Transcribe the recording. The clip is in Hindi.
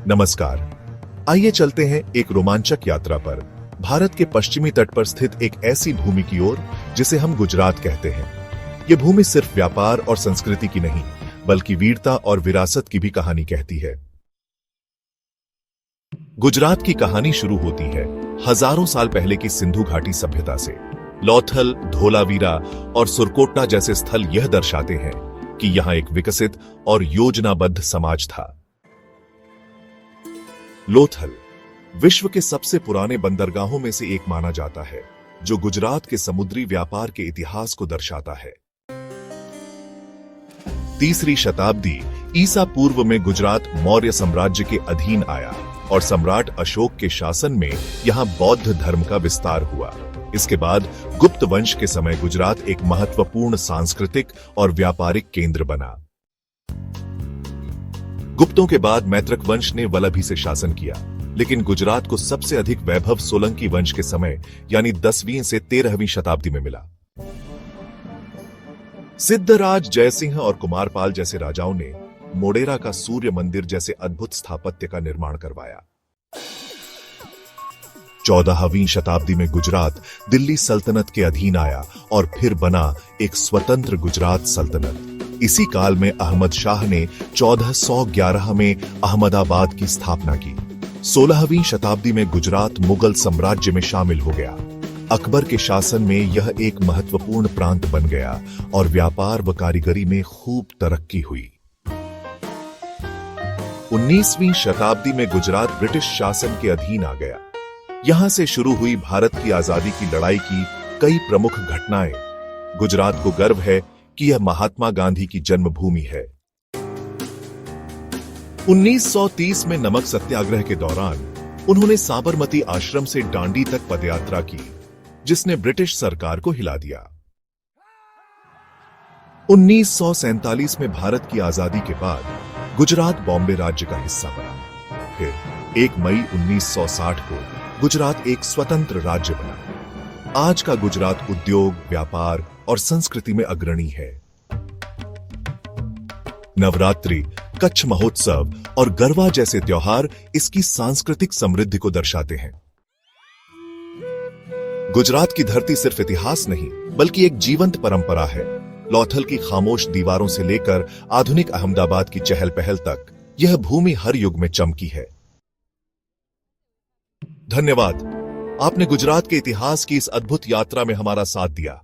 नमस्कार। आइए चलते हैं एक रोमांचक यात्रा पर, भारत के पश्चिमी तट पर स्थित एक ऐसी भूमि की ओर जिसे हम गुजरात कहते हैं। ये भूमि सिर्फ व्यापार और संस्कृति की नहीं, बल्कि वीरता और विरासत की भी कहानी कहती है। गुजरात की कहानी शुरू होती है हजारों साल पहले की सिंधु घाटी सभ्यता से। लोथल, धोलावीरा और सुरकोटना जैसे स्थल यह दर्शाते हैं कि यहां एक विकसित और योजनाबद्ध समाज था। लोथल विश्व के सबसे पुराने बंदरगाहों में से एक माना जाता है, जो गुजरात के समुद्री व्यापार के इतिहास को दर्शाता है। 3री शताब्दी ईसा पूर्व में गुजरात मौर्य साम्राज्य के अधीन आया और सम्राट अशोक के शासन में यहां बौद्ध धर्म का विस्तार हुआ। इसके बाद गुप्त वंश के समय गुजरात एक महत्वपूर्ण सांस्कृतिक और व्यापारिक केंद्र बना। गुप्तों के बाद मैत्रक वंश ने वल्लभी से शासन किया, लेकिन गुजरात को सबसे अधिक वैभव सोलंकी वंश के समय यानी 10वीं से 13वीं शताब्दी में मिला। सिद्धराज, जयसिंह और कुमारपाल जैसे राजाओं ने मोढेरा का सूर्य मंदिर जैसे अद्भुत स्थापत्य का निर्माण करवाया। 14वीं शताब्दी में गुजरात दिल्ली सल्तनत के अधीन आया और फिर बना एक स्वतंत्र गुजरात सल्तनत। इसी काल में अहमद शाह ने 1411 में अहमदाबाद की स्थापना की। 16वीं शताब्दी में गुजरात मुगल साम्राज्य में शामिल हो गया। अकबर के शासन में यह एक महत्वपूर्ण प्रांत बन गया और व्यापार व कारीगरी में खूब तरक्की हुई। 19वीं शताब्दी में गुजरात ब्रिटिश शासन के अधीन आ गया। यहां से शुरू हुई भारत की आजादी की लड़ाई की कई प्रमुख घटनाएं। गुजरात को गर्व है कि यह महात्मा गांधी की जन्मभूमि है। 1930 में नमक सत्याग्रह के दौरान उन्होंने साबरमती आश्रम से डांडी तक पदयात्रा की, जिसने ब्रिटिश सरकार को हिला दिया। 1947 में भारत की आजादी के बाद गुजरात बॉम्बे राज्य का हिस्सा बना। फिर 1 मई 1960 को गुजरात एक स्वतंत्र राज्य बना। आज का गुजरात उद्योग, व्यापार और संस्कृति में अग्रणी है। नवरात्रि, कच्छ महोत्सव और गरबा जैसे त्योहार इसकी सांस्कृतिक समृद्धि को दर्शाते हैं। गुजरात की धरती सिर्फ इतिहास नहीं, बल्कि एक जीवंत परंपरा है। लोथल की खामोश दीवारों से लेकर आधुनिक अहमदाबाद की चहल पहल तक, यह भूमि हर युग में चमकी है। धन्यवाद, आपने गुजरात के इतिहास की इस अद्भुत यात्रा में हमारा साथ दिया।